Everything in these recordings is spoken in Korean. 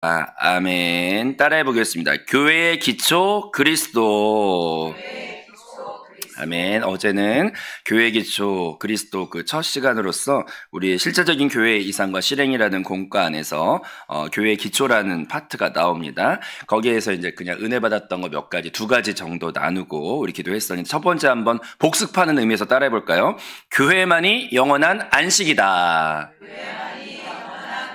아멘. 따라해 보겠습니다. 교회의 기초 그리스도. 아멘. 어제는 교회의 기초 그리스도 그 첫 시간으로서 우리 실제적인 교회의 이상과 실행이라는 공과 안에서 교회의 기초라는 파트가 나옵니다. 거기에서 이제 그냥 은혜 받았던 거 몇 가지, 두 가지 정도 나누고 우리 기도했었는데 첫 번째 한번 복습하는 의미에서 따라해 볼까요? 교회만이 영원한 안식이다.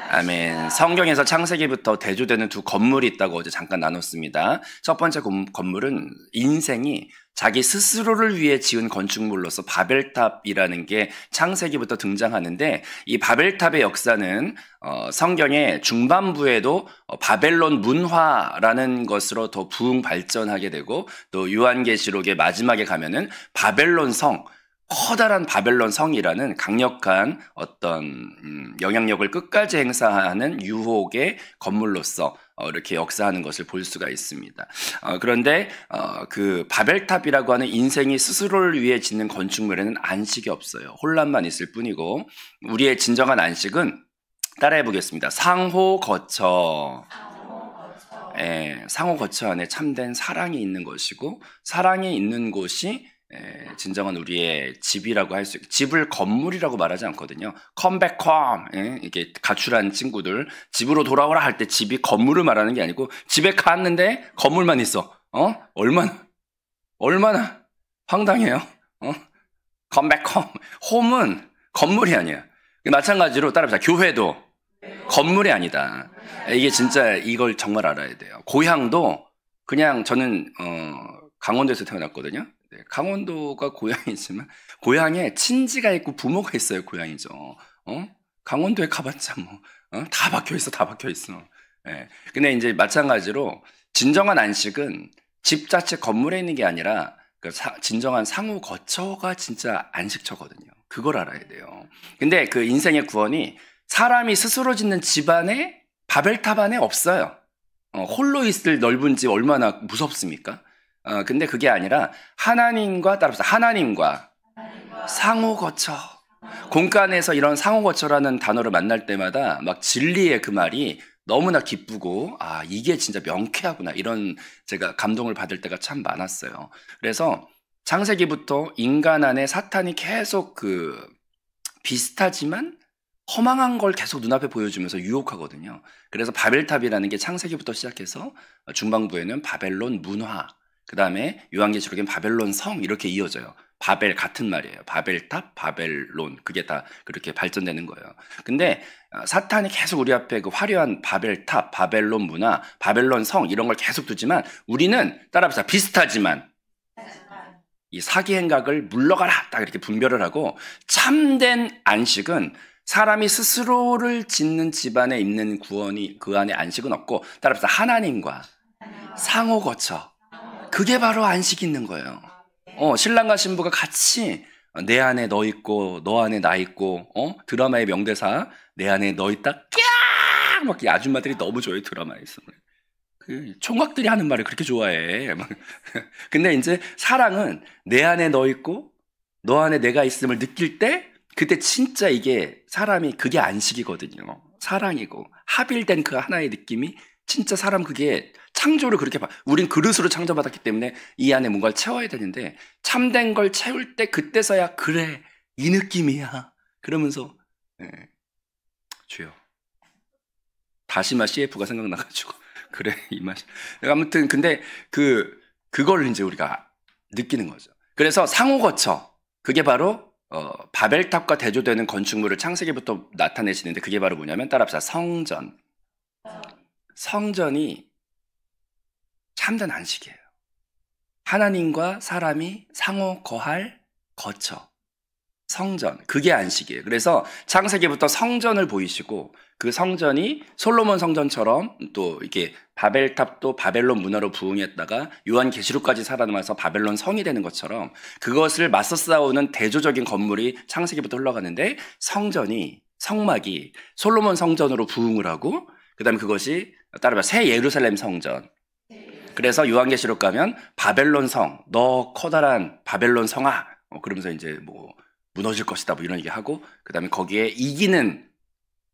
아멘. 성경에서 창세기부터 대조되는 두 건물이 있다고 어제 잠깐 나눴습니다. 첫 번째 건물은 인생이 자기 스스로를 위해 지은 건축물로서 바벨탑이라는 게 창세기부터 등장하는데, 이 바벨탑의 역사는 성경의 중반부에도 바벨론 문화라는 것으로 더 부흥 발전하게 되고, 또 요한계시록의 마지막에 가면은 바벨론 성, 커다란 바벨론 성이라는 강력한 어떤 영향력을 끝까지 행사하는 유혹의 건물로서 이렇게 역사하는 것을 볼 수가 있습니다. 그런데 그 바벨탑이라고 하는 인생이 스스로를 위해 짓는 건축물에는 안식이 없어요. 혼란만 있을 뿐이고, 우리의 진정한 안식은 따라해 보겠습니다. 상호 거처. 상호 거처 안에 참된 사랑이 있는 것이고, 사랑이 있는 곳이 진정한 우리의 집이라고 할 수 있고, 집을 건물이라고 말하지 않거든요. 컴백 홈, 이렇게 가출한 친구들 집으로 돌아오라 할 때 집이 건물을 말하는 게 아니고, 집에 갔는데 건물만 있어. 얼마나 황당해요. 컴백 홈. 홈은 건물이 아니야. 마찬가지로 따라합시다. 교회도 건물이 아니다. 이게 진짜 이걸 정말 알아야 돼요. 고향도 그냥 저는 강원도에서 태어났거든요. 강원도가 고향이지만 고향에 친지가 있고 부모가 있어요. 고향이죠. 강원도에 가봤자 다 박혀있어. 다 박혀있어. 근데 이제 마찬가지로 진정한 안식은 집 자체 건물에 있는 게 아니라 진정한 상호 거처가 진짜 안식처거든요. 그걸 알아야 돼요. 근데 그 인생의 구원이 사람이 스스로 짓는 집 안에, 바벨탑 안에 없어요. 홀로 있을 넓은 집 얼마나 무섭습니까? 근데 그게 아니라 하나님과 상호 거처. 공간에서 이런 상호 거처라는 단어를 만날 때마다 막 진리의 그 말이 너무나 기쁘고, 이게 진짜 명쾌하구나, 이런 제가 감동을 받을 때가 참 많았어요. 그래서 창세기부터 인간 안에 사탄이 계속 비슷하지만 허망한 걸 계속 눈앞에 보여주면서 유혹하거든요. 그래서 바벨탑이라는 게 창세기부터 시작해서 중반부에는 바벨론 문화, 그 다음에 요한계시록엔 바벨론 성, 이렇게 이어져요. 바벨 같은 말이에요. 바벨탑, 바벨론, 그게 다 그렇게 발전되는 거예요. 근데 사탄이 계속 우리 앞에 그 화려한 바벨탑, 바벨론 문화, 바벨론 성 이런 걸 계속 두지만, 우리는 따라합시다. 비슷하지만 이 사기 행각을 물러가라, 딱 이렇게 분별을 하고, 참된 안식은 사람이 스스로를 짓는 집안에 있는 구원이, 그 안에 안식은 없고, 따라합시다. 하나님과 상호 거처, 그게 바로 안식이 있는 거예요. 신랑과 신부가 같이 내 안에 너 있고 너 안에 나 있고, 드라마의 명대사 내 안에 너 있다 깍! 막 아줌마들이 너무 좋아해. 드라마에서 그 총각들이 하는 말을 그렇게 좋아해. 근데 이제 사랑은 내 안에 너 있고 너 안에 내가 있음을 느낄 때, 그때 진짜 이게 사람이, 그게 안식이거든요. 사랑이고 합일된 그 하나의 느낌이 진짜 사람, 그게 창조를 그렇게 우린 그릇으로 창조받았기 때문에 이 안에 뭔가를 채워야 되는데, 참된 걸 채울 때 그때서야 그래, 이 느낌이야 그러면서 주여, 다시마 CF가 생각나가지고 그래, 이 맛이. 아무튼 근데 그걸 이제 우리가 느끼는 거죠. 그래서 상호 거처, 그게 바로 바벨탑과 대조되는 건축물을 창세기부터 나타내시는데, 그게 바로 뭐냐면 따라합시다. 성전. 성전이 참된 안식이에요. 하나님과 사람이 상호 거할 거처, 성전, 그게 안식이에요. 그래서 창세기부터 성전을 보이시고, 그 성전이 솔로몬 성전처럼 또 이렇게 바벨탑도 바벨론 문화로 부흥했다가 요한계시록까지 살아남아서 바벨론 성이 되는 것처럼, 그것을 맞서 싸우는 대조적인 건물이 창세기부터 흘러가는데, 성막이 솔로몬 성전으로 부흥을 하고, 그 다음에 그것이 따라봐 새 예루살렘 성전. 그래서 요한계시록 가면 바벨론 성, 너 커다란 바벨론 성아, 그러면서 이제 무너질 것이다, 이런 얘기 하고, 그 다음에 거기에 이기는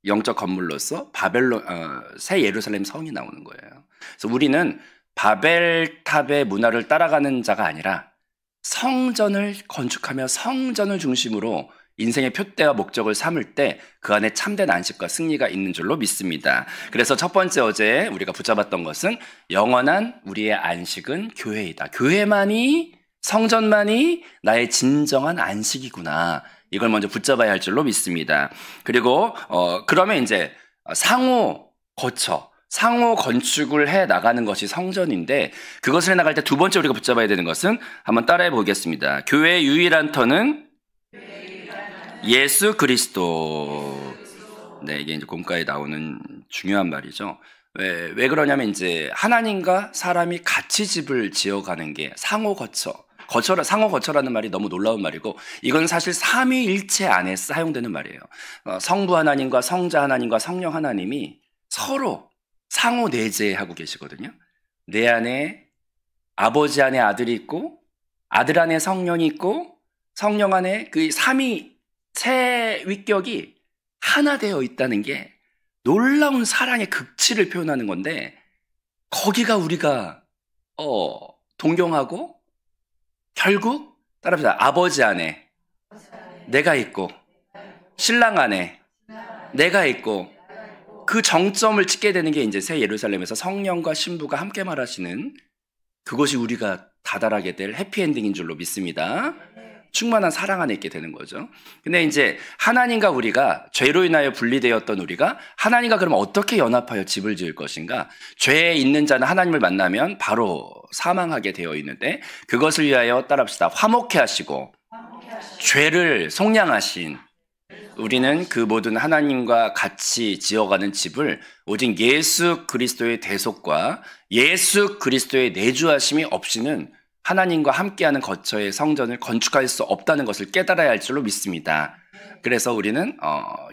영적 건물로서 바벨론 새 예루살렘 성이 나오는 거예요. 그래서 우리는 바벨탑의 문화를 따라가는 자가 아니라 성전을 건축하며 성전을 중심으로 인생의 표대와 목적을 삼을 때 그 안에 참된 안식과 승리가 있는 줄로 믿습니다. 그래서 첫 번째 어제 우리가 붙잡았던 것은 영원한 우리의 안식은 교회이다. 교회만이, 성전만이 나의 진정한 안식이구나. 이걸 먼저 붙잡아야 할 줄로 믿습니다. 그리고 그러면 이제 상호 건축을 해 나가는 것이 성전인데, 그것을 해 나갈 때 두 번째 우리가 붙잡아야 되는 것은 한번 따라해 보겠습니다. 교회의 유일한 터는 예수 그리스도. 네, 이게 이제 공과에 나오는 중요한 말이죠. 왜 그러냐면 이제 하나님과 사람이 같이 집을 지어가는 게 상호 거처라는 말이 너무 놀라운 말이고, 이건 사실 삼위일체 안에 사용되는 말이에요. 성부 하나님과 성자 하나님과 성령 하나님이 서로 상호 내재하고 계시거든요. 내 안에 아버지 안에 아들이 있고, 아들 안에 성령이 있고, 성령 안에 그 삼위체 위격이 하나 되어 있다는 게 놀라운 사랑의 극치를 표현하는 건데, 거기가 우리가 동경하고 결국 따라합시다. 아버지 안에 내가 있고, 신랑 안에 내가 있고, 그 정점을 찍게 되는 게 이제 새 예루살렘에서 성령과 신부가 함께 말하시는 그것이 우리가 다다르게 될 해피엔딩인 줄로 믿습니다. 충만한 사랑 안에 있게 되는 거죠. 근데 이제 하나님과 우리가, 죄로 인하여 분리되었던 우리가 하나님과 그러면 어떻게 연합하여 집을 지을 것인가? 죄에 있는 자는 하나님을 만나면 바로 사망하게 되어 있는데, 그것을 위하여 따라합시다. 화목해 하시고 죄를 속량하신 우리는 그 모든 하나님과 같이 지어가는 집을 오직 예수 그리스도의 대속과 예수 그리스도의 내주하심이 없이는 하나님과 함께하는 거처의 성전을 건축할 수 없다는 것을 깨달아야 할 줄로 믿습니다. 그래서 우리는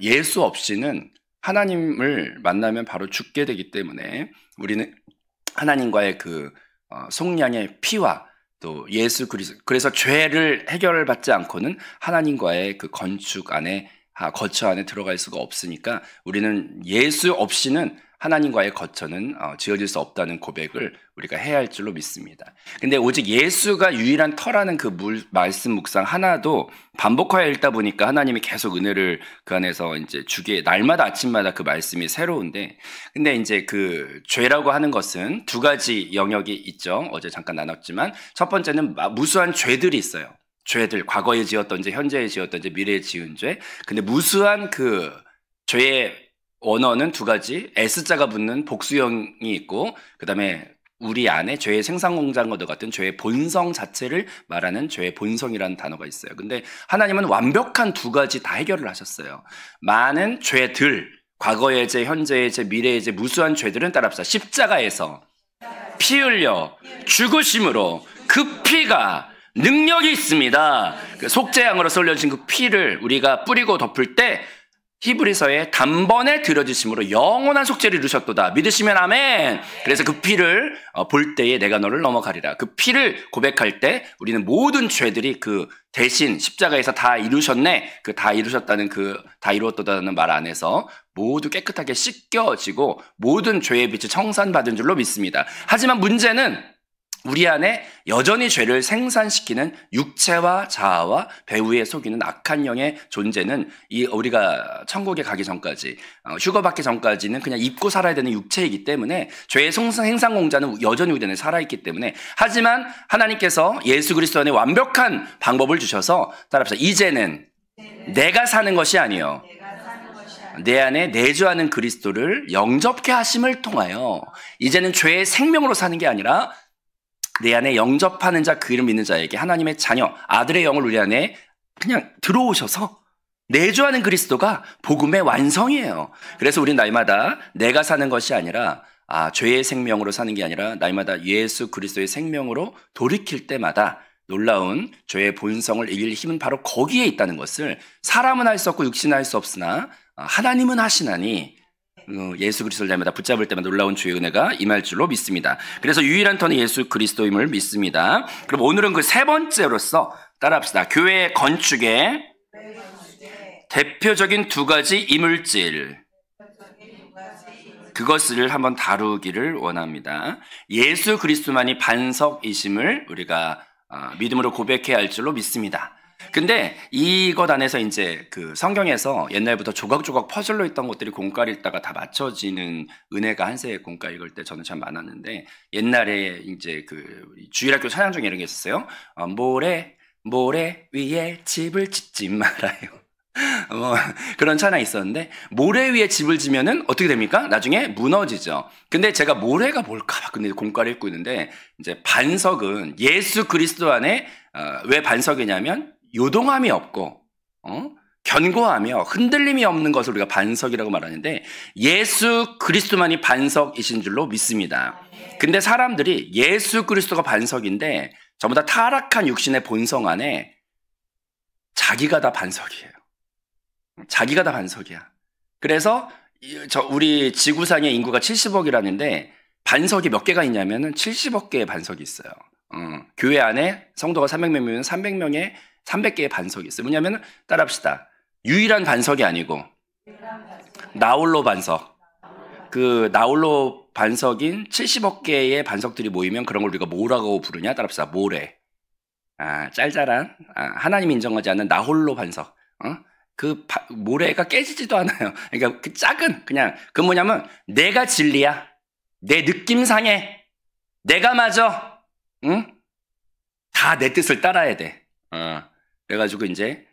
예수 없이는 하나님을 만나면 바로 죽게 되기 때문에 우리는 하나님과의 그 속량의 피와 또 예수 그리스도, 그래서 죄를 해결받지 않고는 하나님과의 그 건축 안에, 거처 안에 들어갈 수가 없으니까 우리는 예수 없이는 하나님과의 거처는 지어질 수 없다는 고백을 우리가 해야 할 줄로 믿습니다. 근데 오직 예수가 유일한 터라는 그 말씀 묵상 하나도 반복하여 읽다 보니까 하나님이 계속 은혜를 그 안에서 이제 주기에 날마다 아침마다 그 말씀이 새로운데, 근데 이제 그 죄라고 하는 것은 두 가지 영역이 있죠. 어제 잠깐 나눴지만 첫 번째는 무수한 죄들이 있어요. 죄들, 과거에 지었던지 현재에 지었던지 미래에 지은 죄. 근데 무수한 그 죄의 원어는 두 가지, S자가 붙는 복수형이 있고, 그 다음에 우리 안에 죄의 생산공장과도 같은 죄의 본성 자체를 말하는 죄의 본성이라는 단어가 있어요. 근데 하나님은 완벽한 두 가지 다 해결을 하셨어요. 많은 죄들, 과거의 죄, 현재의 죄, 미래의 죄, 무수한 죄들은 따라합시다. 십자가에서 피 흘려 죽으심으로 그 피가 능력이 있습니다. 그 속죄양으로 쏠려진 그 피를 우리가 뿌리고 덮을 때 히브리서에 단번에 들어주심으로 영원한 속죄를 이루셨도다. 믿으시면 아멘. 그래서 그 피를 볼 때에 내가 너를 넘어가리라. 그 피를 고백할 때 우리는 모든 죄들이 그 대신 십자가에서 다 이루셨네. 그 다 이루셨다는 그 다 이루었다는 말 안에서 모두 깨끗하게 씻겨지고 모든 죄의 빛이 청산받은 줄로 믿습니다. 하지만 문제는 우리 안에 여전히 죄를 생산시키는 육체와 자아와 배후에 속이는 악한 영의 존재는 우리가 천국에 가기 전까지, 휴거 받기 전까지는 그냥 입고 살아야 되는 육체이기 때문에 죄의 생산 공자는 여전히 우리 안에 살아있기 때문에, 하지만 하나님께서 예수 그리스도 안에 완벽한 방법을 주셔서 따라합시다. 이제는 내가 사는 것이 아니요 내 안에 내주하는 그리스도를 영접케 하심을 통하여 이제는 죄의 생명으로 사는 게 아니라 내 안에 영접하는 자, 그 이름 믿는 자에게 하나님의 자녀, 아들의 영을 우리 안에 그냥 들어오셔서 내주하는 그리스도가 복음의 완성이에요. 그래서 우리는 날마다 내가 사는 것이 아니라 죄의 생명으로 사는 게 아니라 날마다 예수 그리스도의 생명으로 돌이킬 때마다 놀라운 죄의 본성을 이길 힘은 바로 거기에 있다는 것을, 사람은 할 수 없고 육신은 할 수 없으나 하나님은 하시나니 예수 그리스도를 날마다 붙잡을 때마다 놀라운 주의 은혜가 임할 줄로 믿습니다. 그래서 유일한 터는 예수 그리스도임을 믿습니다. 그럼 오늘은 그 세 번째로서 따라합시다. 교회 건축의 대표적인 두 가지 이물질. 그것을 한번 다루기를 원합니다. 예수 그리스도만이 반석이심을 우리가 믿음으로 고백해야 할 줄로 믿습니다. 근데 이것 안에서 이제 그 성경에서 옛날부터 조각조각 퍼즐로 있던 것들이 공깔 읽다가 다 맞춰지는 은혜가 한세 공깔 읽을 때 저는 참 많았는데, 옛날에 이제 그 주일학교 찬양 중에 이런 게 있었어요. 모래 위에 집을 짓지 말아요. 그런 찬양이 있었는데, 모래 위에 집을 지면은 어떻게 됩니까? 나중에 무너지죠. 근데 제가 모래가 뭘까? 근데 공깔 읽고 있는데, 이제 반석은 예수 그리스도 안에 왜 반석이냐면 요동함이 없고 견고하며 흔들림이 없는 것을 우리가 반석이라고 말하는데, 예수 그리스도만이 반석이신 줄로 믿습니다. 근데 사람들이 예수 그리스도가 반석인데 전부 다 타락한 육신의 본성 안에 자기가 다 반석이에요. 자기가 다 반석이야. 그래서 우리 지구상의 인구가 70억이라는데 반석이 몇 개가 있냐면은 70억 개의 반석이 있어요. 교회 안에 성도가 300명이면 300개의 반석이 있어요. 뭐냐면 따라합시다. 유일한 반석이 아니고 나홀로 반석. 그 나홀로 반석인 70억 개의 반석들이 모이면 그런 걸 우리가 뭐라고 부르냐? 따라합시다. 모래. 짤짤한 하나님 인정하지 않는 나홀로 반석. 그 모래가 깨지지도 않아요. 그러니까 그 작은 그냥 그 뭐냐면 내가 진리야. 내 느낌상에 내가 맞아. 응? 다 내 뜻을 따라야 돼. 그래가지고 이제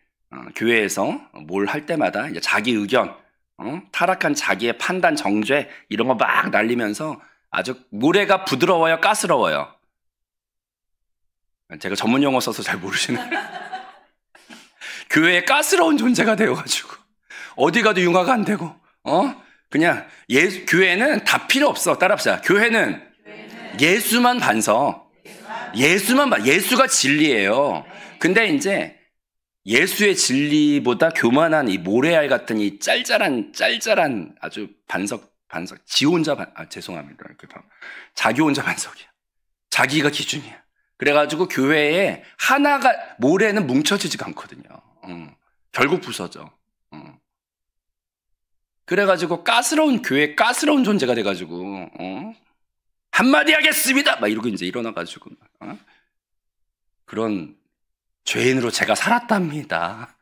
교회에서 뭘 할 때마다 이제 자기 의견, 타락한 자기의 판단, 정죄 이런 거 막 날리면서 아주 모래가 부드러워요, 가스러워요. 제가 전문 용어 써서 잘 모르시는. 교회에 가스러운 존재가 되어가지고 어디 가도 융화가 안 되고, 그냥 교회는 다 필요 없어. 따라합시다. 교회는 예수만 반석. 예수가 진리예요. 근데 이제 예수의 진리보다 교만한 이 모래알 같은 이 짤짤한 아주 반석, 지 혼자 죄송합니다. 자기 혼자 반석이야. 자기가 기준이야. 그래가지고 교회에 하나가, 모래는 뭉쳐지지가 않거든요. 결국 부서져. 그래가지고 가스러운 교회, 가스러운 존재가 돼가지고, 한마디 하겠습니다! 막 이러고 이제 일어나가지고, 그런 죄인으로 제가 살았답니다.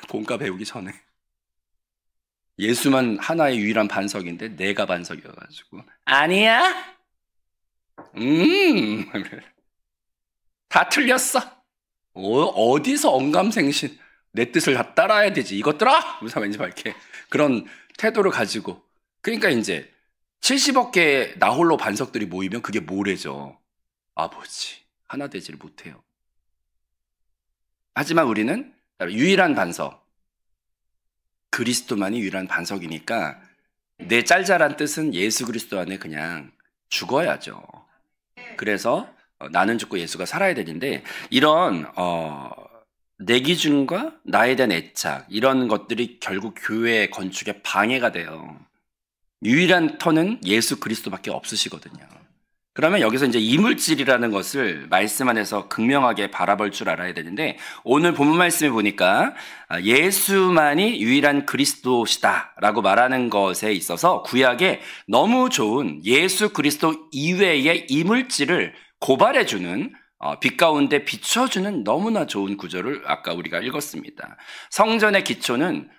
본가 배우기 전에. 예수만 하나의 유일한 반석인데 내가 반석이어가지고, 아니야? 다 틀렸어. 어디서 언감생신, 내 뜻을 다 따라야 되지. 이것들아! 무슨 왠지 막 이렇게 그런 태도를 가지고. 그러니까 이제 70억 개의 나홀로 반석들이 모이면 그게 모래죠. 아버지, 하나 되지를 못해요. 하지만 우리는 유일한 반석, 그리스도만이 유일한 반석이니까 내 짤짤한 뜻은 예수 그리스도 안에 그냥 죽어야죠. 그래서 나는 죽고 예수가 살아야 되는데, 이런 내 기준과 나에 대한 애착, 이런 것들이 결국 교회 건축에 방해가 돼요. 유일한 터는 예수 그리스도밖에 없으시거든요. 그러면 여기서 이제 이물질이라는 것을 말씀 안에서 극명하게 바라볼 줄 알아야 되는데, 오늘 본문 말씀에 보니까 예수만이 유일한 그리스도시다라고 말하는 것에 있어서 구약에 너무 좋은 예수 그리스도 이외의 이물질을 고발해주는, 빛 가운데 비춰주는 너무나 좋은 구절을 아까 우리가 읽었습니다. 성전의 기초는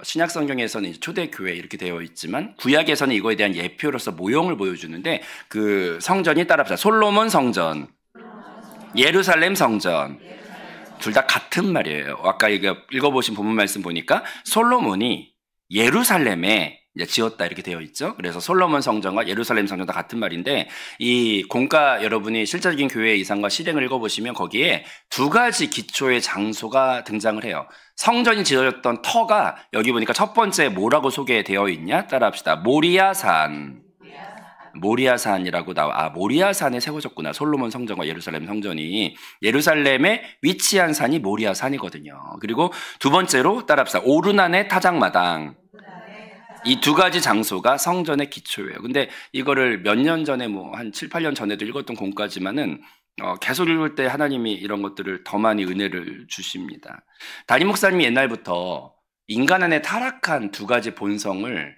신약 성경에서는 이제 초대교회 이렇게 되어 있지만, 구약에서는 이거에 대한 예표로서 모형을 보여주는데, 그 성전이 따라합시다. 솔로몬 성전, 예루살렘 성전, 둘 다 같은 말이에요. 아까 읽어보신 본문 말씀 보니까 솔로몬이 예루살렘에 이제 지었다 이렇게 되어 있죠. 그래서 솔로몬 성전과 예루살렘 성전 다 같은 말인데, 이 공과 여러분이 실제적인 교회의 이상과 실행을 읽어보시면 거기에 두 가지 기초의 장소가 등장을 해요. 성전이 지어졌던 터가 여기 보니까 첫 번째 뭐라고 소개되어 있냐? 따라합시다. 모리아산이라고 나와. 모리아산에 세워졌구나. 솔로몬 성전과 예루살렘 성전이. 예루살렘에 위치한 산이 모리아산이거든요. 그리고 두 번째로 따라합시다. 오르난의 타작마당. 이 두 가지 장소가 성전의 기초예요. 근데 이거를 몇 년 전에 한 7, 8년 전에도 읽었던 공과지만은 계속 읽을 때 하나님이 이런 것들을 더 많이 은혜를 주십니다. 담임 목사님이 옛날부터 인간 안에 타락한 두 가지 본성을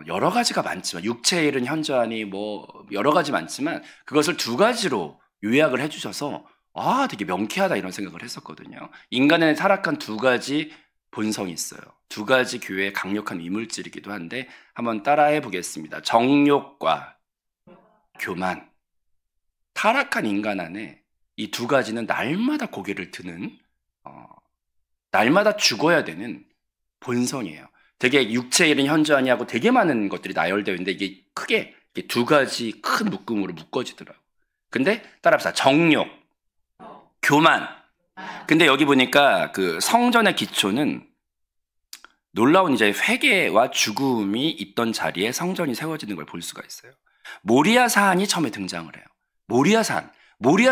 여러 가지가 많지만 육체에 이른 현저하니 뭐 여러 가지 많지만 그것을 두 가지로 요약을 해주셔서 되게 명쾌하다 이런 생각을 했었거든요. 인간의 타락한 두 가지 본성이 있어요. 두 가지 교회의 강력한 이물질이기도 한데 한번 따라해 보겠습니다. 정욕과 교만. 타락한 인간 안에 이 두 가지는 날마다 고개를 드는 날마다 죽어야 되는 본성이에요. 되게 육체에 이른 현저하니 하고 되게 많은 것들이 나열되어 있는데 이게 크게 두 가지 큰 묶음으로 묶어지더라고요. 근데 따라합시다. 정욕, 교만. 근데 여기 보니까 그 성전의 기초는 놀라운 이제 회개와 죽음이 있던 자리에 성전이 세워지는 걸 볼 수가 있어요. 모리아 산이 처음에 등장을 해요. 모리아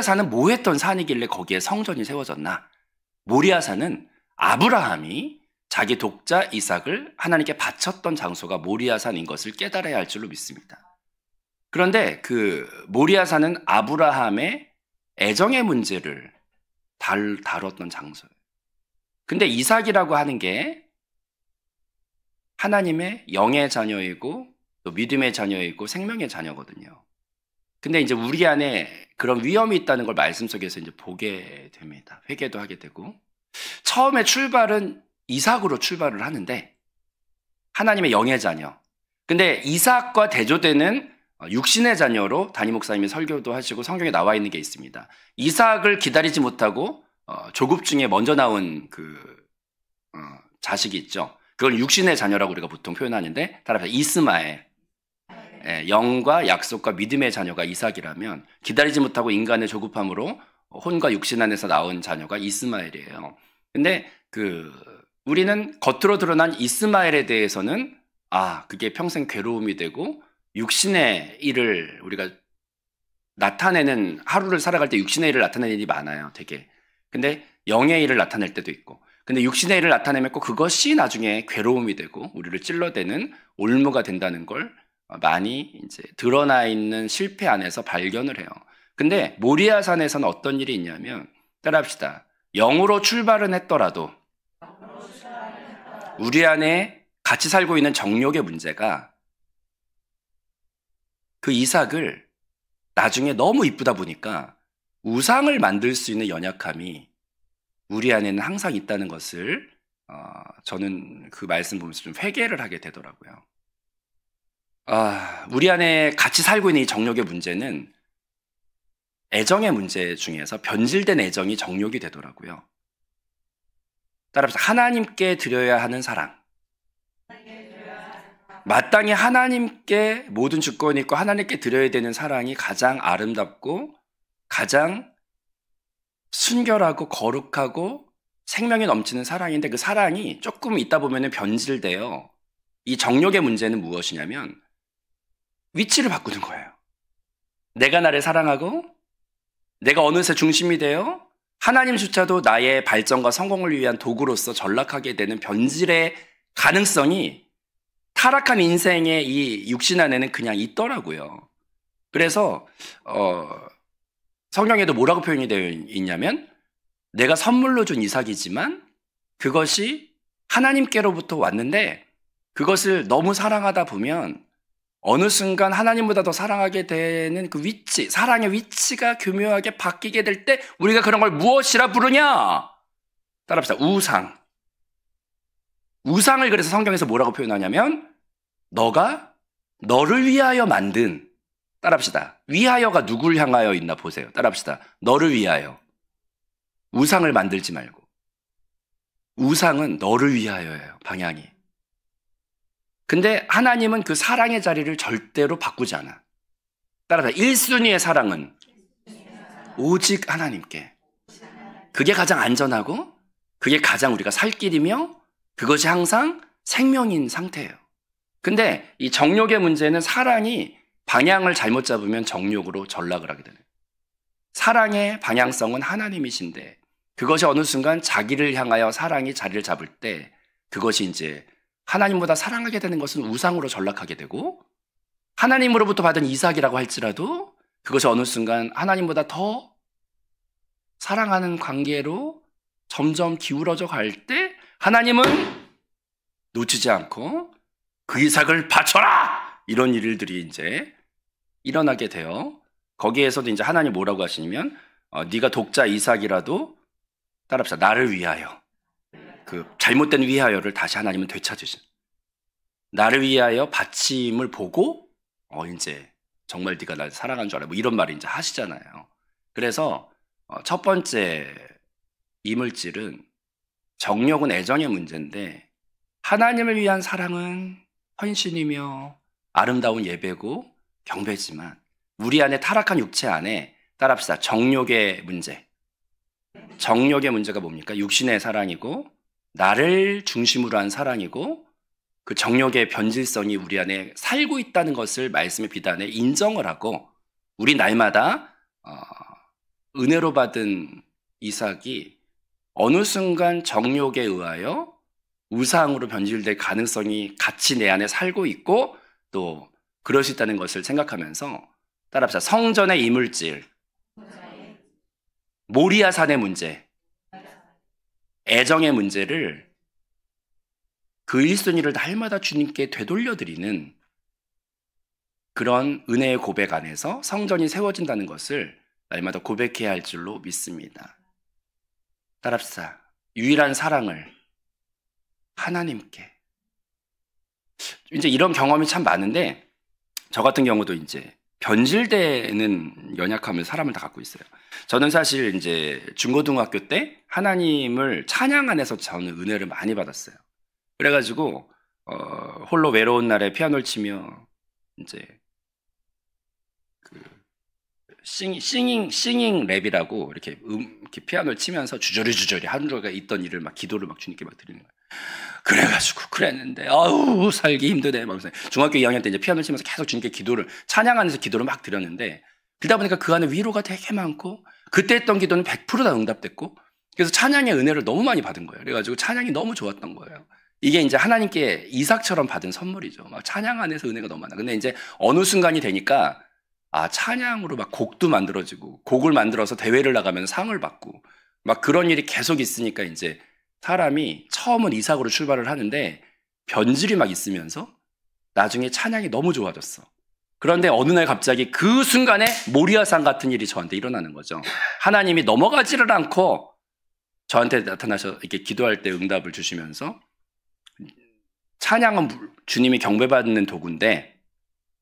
산은 뭐 했던 산이길래 거기에 성전이 세워졌나? 모리아 산은 아브라함이 자기 독자 이삭을 하나님께 바쳤던 장소가 모리아 산인 것을 깨달아야 할 줄로 믿습니다. 그런데 그 모리아 산은 아브라함의 애정의 문제를 다뤘던 장소예요. 근데 이삭이라고 하는 게 하나님의 영의 자녀이고 또 믿음의 자녀이고 생명의 자녀거든요. 근데 이제 우리 안에 그런 위험이 있다는 걸 말씀 속에서 이제 보게 됩니다. 회개도 하게 되고. 처음에 출발은 이삭으로 출발을 하는데 하나님의 영의 자녀. 근데 이삭과 대조되는 육신의 자녀로 담임 목사님이 설교도 하시고 성경에 나와 있는 게 있습니다. 이삭을 기다리지 못하고 조급 중에 먼저 나온 자식이 있죠. 그걸 육신의 자녀라고 우리가 보통 표현하는데 따라서 이스마엘. 영과 약속과 믿음의 자녀가 이삭이라면 기다리지 못하고 인간의 조급함으로 혼과 육신 안에서 나온 자녀가 이스마엘이에요. 근데 우리는 겉으로 드러난 이스마엘에 대해서는 그게 평생 괴로움이 되고 육신의 일을 우리가 나타내는 하루를 살아갈 때 육신의 일을 나타내는 일이 많아요. 되게. 근데 영의 일을 나타낼 때도 있고. 근데 육신의 일을 나타내면 꼭 그것이 나중에 괴로움이 되고 우리를 찔러대는 올무가 된다는 걸 많이 이제 드러나 있는 실패 안에서 발견을 해요. 근데 모리아 산에서는 어떤 일이 있냐면 따라합시다. 영으로 출발은 했더라도 우리 안에 같이 살고 있는 정욕의 문제가 그 이삭을 나중에 너무 이쁘다 보니까 우상을 만들 수 있는 연약함이 우리 안에는 항상 있다는 것을 저는 그 말씀 보면서 좀 회개를 하게 되더라고요. 우리 안에 같이 살고 있는 이 정욕의 문제는 애정의 문제 중에서 변질된 애정이 정욕이 되더라고요. 따라서 하나님께 드려야 하는 사랑. 마땅히 하나님께 모든 주권이 있고 하나님께 드려야 되는 사랑이 가장 아름답고 가장 순결하고 거룩하고 생명이 넘치는 사랑인데 그 사랑이 조금 있다 보면 변질돼요. 이 정욕의 문제는 무엇이냐면 위치를 바꾸는 거예요. 내가 나를 사랑하고 내가 어느새 중심이 되어 하나님조차도 나의 발전과 성공을 위한 도구로서 전락하게 되는 변질의 가능성이 타락한 인생의 이 육신 안에는 그냥 있더라고요. 그래서 성경에도 뭐라고 표현이 되어 있냐면 내가 선물로 준 이삭이지만 그것이 하나님께로부터 왔는데 그것을 너무 사랑하다 보면 어느 순간 하나님보다 더 사랑하게 되는 그 위치, 사랑의 위치가 교묘하게 바뀌게 될 때 우리가 그런 걸 무엇이라 부르냐? 따라합시다. 우상. 우상을 그래서 성경에서 뭐라고 표현하냐면 너가 너를 위하여 만든, 따라합시다. 위하여가 누굴 향하여 있나 보세요. 따라합시다. 너를 위하여. 우상을 만들지 말고. 우상은 너를 위하여예요. 방향이. 근데 하나님은 그 사랑의 자리를 절대로 바꾸지 않아. 따라서 1순위의 사랑은 오직 하나님께. 그게 가장 안전하고 그게 가장 우리가 살 길이며 그것이 항상 생명인 상태예요. 근데 이 정욕의 문제는 사랑이 방향을 잘못 잡으면 정욕으로 전락을 하게 되는 거예요. 사랑의 방향성은 하나님이신데 그것이 어느 순간 자기를 향하여 사랑이 자리를 잡을 때 그것이 이제 하나님보다 사랑하게 되는 것은 우상으로 전락하게 되고 하나님으로부터 받은 이삭이라고 할지라도 그것이 어느 순간 하나님보다 더 사랑하는 관계로 점점 기울어져 갈 때 하나님은 놓치지 않고 그 이삭을 바쳐라! 이런 일들이 이제 일어나게 돼요. 거기에서도 이제 하나님 뭐라고 하시냐면, 네가 독자 이삭이라도 따라합시다. 나를 위하여. 그 잘못된 위하여를 다시 하나님은 되찾으신. 나를 위하여 바침을 보고, 이제 정말 네가 날 사랑한 줄 알아. 뭐 이런 말을 이제 하시잖아요. 그래서 첫 번째 이물질은 정욕은 애정의 문제인데, 하나님을 위한 사랑은 헌신이며 아름다운 예배고 경배지만, 우리 안에 타락한 육체 안에 따라합시다. 정욕의 문제. 정욕의 문제가 뭡니까? 육신의 사랑이고 나를 중심으로 한 사랑이고, 그 정욕의 변질성이 우리 안에 살고 있다는 것을 말씀의 비단에 인정을 하고, 우리 날마다 은혜로 받은 이삭이 어느 순간 정욕에 의하여 우상으로 변질될 가능성이 같이 내 안에 살고 있고 또 그럴 수 있다는 것을 생각하면서 따라합시다. 성전의 이물질, 모리아산의 문제, 애정의 문제를 그 1순위를 날마다 주님께 되돌려드리는 그런 은혜의 고백 안에서 성전이 세워진다는 것을 날마다 고백해야 할 줄로 믿습니다. 따라합시다. 유일한 사랑을 하나님께. 이제 이런 경험이 참 많은데, 저 같은 경우도 이제 변질되는 연약함을 사람을 다 갖고 있어요. 저는 사실 이제 중고등학교 때 하나님을 찬양 안에서 저는 은혜를 많이 받았어요. 그래가지고 홀로 외로운 날에 피아노를 치며 이제 그 싱잉 랩이라고 이렇게 피아노를 치면서 주저리 하루가 있던 일을 막 기도를 막 주님께 막 드리는 거예요. 그래가지고 그랬는데 아우 살기 힘드네 막. 중학교 2학년 때 이제 피아노 치면서 계속 주님께 기도를, 찬양 안에서 기도를 막 드렸는데, 그러다 보니까 그 안에 위로가 되게 많고, 그때 했던 기도는 100% 다 응답됐고, 그래서 찬양의 은혜를 너무 많이 받은 거예요. 그래가지고 찬양이 너무 좋았던 거예요. 이게 이제 하나님께 이삭처럼 받은 선물이죠. 막 찬양 안에서 은혜가 너무 많아. 근데 이제 어느 순간이 되니까 찬양으로 막 곡도 만들어지고, 곡을 만들어서 대회를 나가면 상을 받고 막 그런 일이 계속 있으니까 이제 사람이 처음은 이삭으로 출발을 하는데 변질이 막 있으면서 나중에 찬양이 너무 좋아졌어. 그런데 어느 날 갑자기 그 순간에 모리아산 같은 일이 저한테 일어나는 거죠. 하나님이 넘어가지를 않고 저한테 나타나셔 이렇게 기도할 때 응답을 주시면서, 찬양은 주님이 경배받는 도구인데,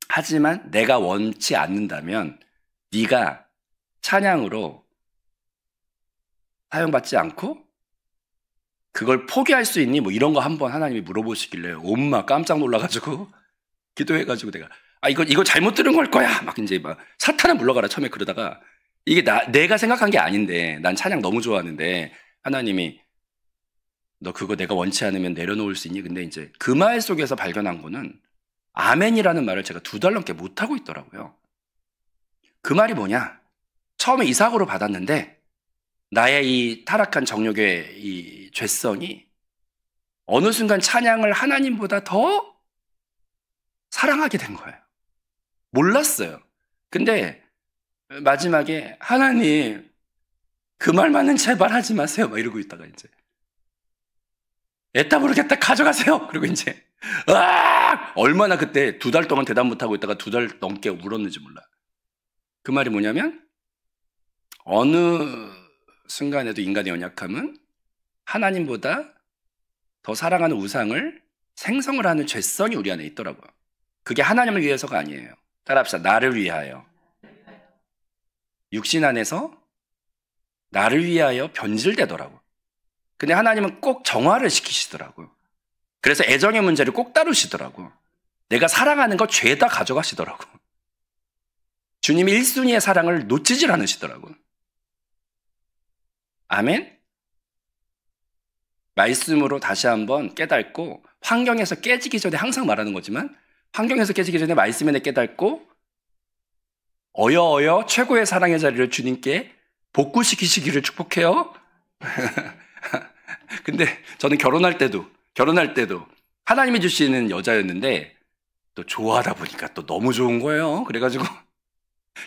하지만 내가 원치 않는다면 네가 찬양으로 사용받지 않고 그걸 포기할 수 있니? 뭐 이런 거 한번 하나님이 물어보시길래 엄마 깜짝 놀라가지고 기도해가지고 내가 이거 잘못 들은 걸 거야 막 이제 막 사탄아 물러가라 처음에 그러다가, 이게 내가 생각한 게 아닌데, 난 찬양 너무 좋아하는데 하나님이 너 그거 내가 원치 않으면 내려놓을 수 있니? 근데 이제 그 말 속에서 발견한 거는 아멘이라는 말을 제가 2달 넘게 못하고 있더라고요. 그 말이 뭐냐? 처음에 이삭으로 받았는데 나의 이 타락한 정욕의 이 죄성이 어느 순간 찬양을 하나님보다 더 사랑하게 된 거예요. 몰랐어요. 근데 마지막에 하나님 그 말만은 제발 하지 마세요 막 이러고 있다가 이제 애따 모르겠다 가져가세요. 그리고 이제 얼마나 그때 2달 동안 대답 못하고 있다가 2달 넘게 울었는지 몰라. 그 말이 뭐냐면, 어느 순간에도 인간의 연약함은 하나님보다 더 사랑하는 우상을 생성을 하는 죄성이 우리 안에 있더라고요. 그게 하나님을 위해서가 아니에요. 따라합시다. 나를 위하여. 육신 안에서 나를 위하여 변질되더라고요. 근데 하나님은 꼭 정화를 시키시더라고요. 그래서 애정의 문제를 꼭 다루시더라고요. 내가 사랑하는 거 죄다 가져가시더라고요. 주님이 1순위의 사랑을 놓치질 않으시더라고요. 아멘? 말씀으로 다시 한번 깨닫고, 환경에서 깨지기 전에 항상 말하는 거지만, 환경에서 깨지기 전에 말씀에 깨닫고 어여 최고의 사랑의 자리를 주님께 복구시키시기를 축복해요. 근데 저는 결혼할 때도 하나님이 주시는 여자였는데 또 좋아하다 보니까 또 너무 좋은 거예요. 그래가지고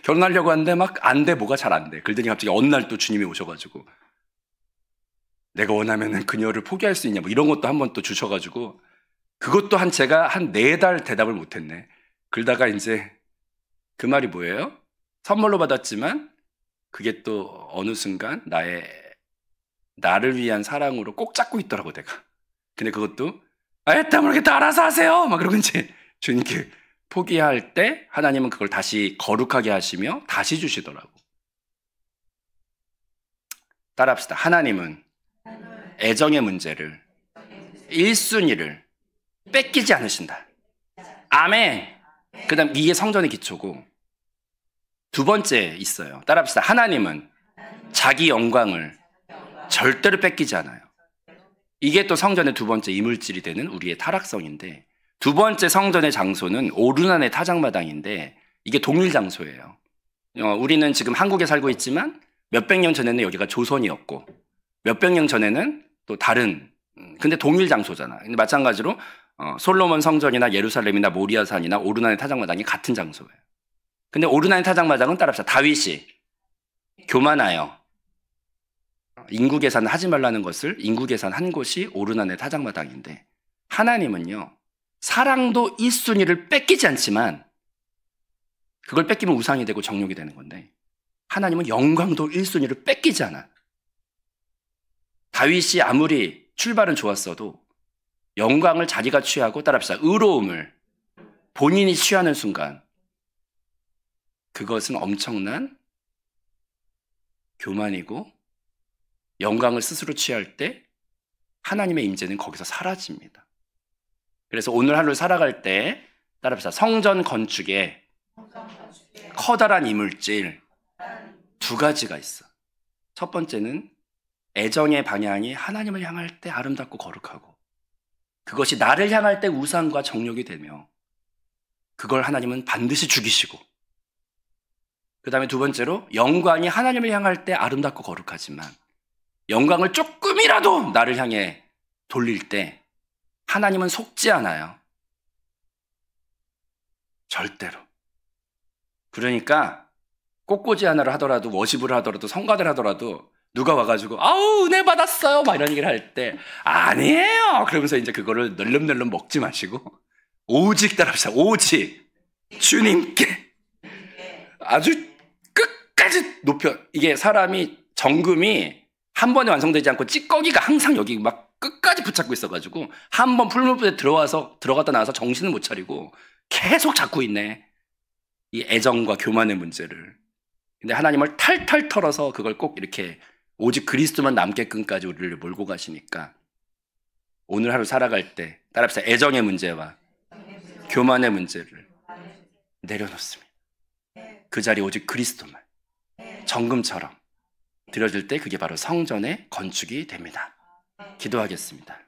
결혼하려고 하는데 막 안 돼, 뭐가 잘 안 돼. 그러더니 갑자기 어느 날 또 주님이 오셔가지고 내가 원하면은 그녀를 포기할 수 있냐 뭐 이런 것도 한번 또 주셔가지고 그것도 제가 한 4달 대답을 못했네. 그러다가 이제 그 말이 뭐예요? 선물로 받았지만 그게 또 어느 순간 나를 위한 사랑으로 꼭 잡고 있더라고, 내가. 근데 그것도 했다 모르겠다 알아서 하세요 막 그러고 이제 주님께 포기할 때 하나님은 그걸 다시 거룩하게 하시며 다시 주시더라고. 따라합시다. 하나님은 애정의 문제를 1순위를 뺏기지 않으신다. 아멘. 그 다음 이게 성전의 기초고, 두 번째 있어요. 따라합시다. 하나님은 자기 영광을 절대로 뺏기지 않아요. 이게 또 성전의 두 번째 이물질이 되는 우리의 타락성인데, 두 번째 성전의 장소는 오르난의 타작마당인데 이게 동일 장소예요. 우리는 지금 한국에 살고 있지만 몇백 년 전에는 여기가 조선이었고 몇백 년 전에는 또 다른, 근데 동일 장소잖아. 근데 마찬가지로 솔로몬 성전이나 예루살렘이나 모리아산이나 오르난의 타작마당이 같은 장소예요. 근데 오르난의 타작마당은 따라합시다. 다윗이 교만하여 인구 계산을 하지 말라는 것을 인구 계산한 곳이 오르난의 타작마당인데, 하나님은요 사랑도 1순위를 뺏기지 않지만, 그걸 뺏기면 우상이 되고 정욕이 되는 건데, 하나님은 영광도 1순위를 뺏기지 않아. 다윗이 아무리 출발은 좋았어도 영광을 자기가 취하고, 따라합시다, 의로움을 본인이 취하는 순간 그것은 엄청난 교만이고, 영광을 스스로 취할 때 하나님의 임재는 거기서 사라집니다. 그래서 오늘 하루 살아갈 때 따라합시다. 성전 건축에 커다란 이물질 두 가지가 있어. 첫 번째는 애정의 방향이 하나님을 향할 때 아름답고 거룩하고, 그것이 나를 향할 때 우상과 정욕이 되며 그걸 하나님은 반드시 죽이시고, 그 다음에 두 번째로 영광이 하나님을 향할 때 아름답고 거룩하지만 영광을 조금이라도 나를 향해 돌릴 때 하나님은 속지 않아요. 절대로. 그러니까 꽃꽂이 하나를 하더라도, 워십을 하더라도, 성가대를 하더라도 누가 와가지고 아우 은혜 받았어요 막 이런 얘기를 할 때 아니에요 그러면서 이제 그거를 널름널름 먹지 마시고 오직 따라합시다. 오직 주님께 아주 끝까지 높여. 이게 사람이 정금이 한 번에 완성되지 않고 찌꺼기가 항상 여기 막 끝까지 붙잡고 있어가지고 한 번 풀무불에 들어갔다 나와서 정신을 못 차리고 계속 잡고 있네, 이 애정과 교만의 문제를. 근데 하나님을 탈탈 털어서 그걸 꼭 이렇게 오직 그리스도만 남게끔까지 우리를 몰고 가시니까 오늘 하루 살아갈 때 따라합시다. 애정의 문제와 교만의 문제를 내려놓습니다. 그 자리 오직 그리스도만 정금처럼 드려질 때 그게 바로 성전의 건축이 됩니다. 기도하겠습니다.